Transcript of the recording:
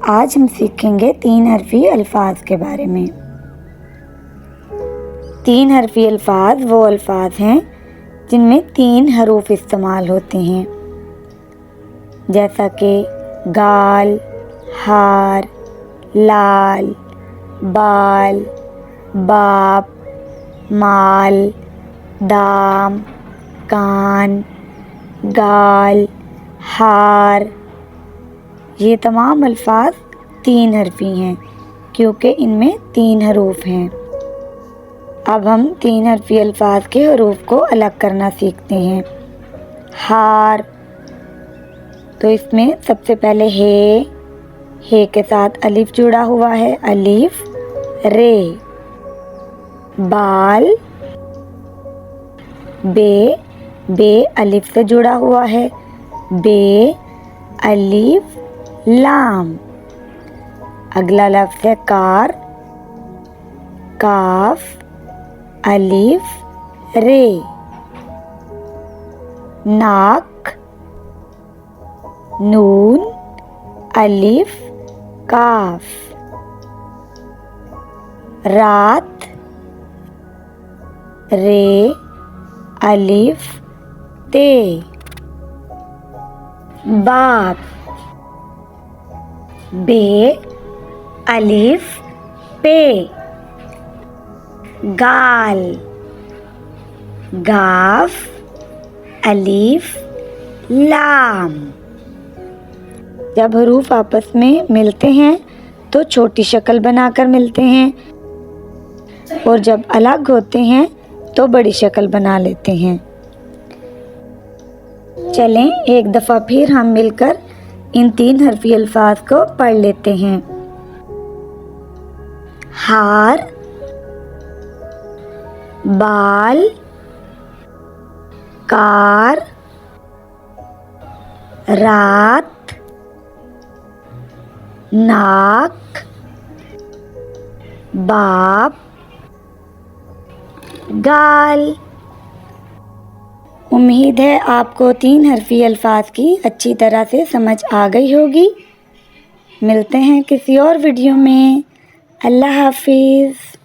آج ہم سیکھیں گے 3 حرفی الفاظ کے بارے میں۔ 3 حرفی الفاظ وہ الفاظ ہیں جن میں 3 حروف استعمال ہوتے ہیں، جیسا کہ گال، ہار، لال، بال، باپ، مال، دام، کان، گال، ہار۔ یہ تمام الفاظ 3 حرفی ہیں کیونکہ ان میں 3 حروف ہیں۔ اب ہم 3 حرفی الفاظ کے حروف کو الگ کرنا سیکھتے ہیں۔ ہار، تو اس میں سب سے پہلے ہے کے ساتھ الف جڑا ہوا ہے، الف رے۔ بال، بے الف سے جڑا ہوا ہے، بے الف لام۔ اگلا لفظ ہے کار، کاف الف رے۔ ناک، نون الف کاف۔ رات، رے الف تے۔ باپ، بے الف پے۔ گال، گاف الف لام۔ جب حروف آپس میں ملتے ہیں تو چھوٹی شکل بنا کر ملتے ہیں، اور جب الگ ہوتے ہیں تو بڑی شکل بنا لیتے ہیں۔ چلیں ایک دفعہ پھر ہم مل کر ان 3 حرفی الفاظ کو پڑھ لیتے ہیں۔ ہار، بال، کار، رات، ناک، باپ، گال۔ امید ہے آپ کو 3 حرفی الفاظ کی اچھی طرح سے سمجھ آ گئی ہوگی۔ ملتے ہیں کسی اور ویڈیو میں۔ اللہ حافظ۔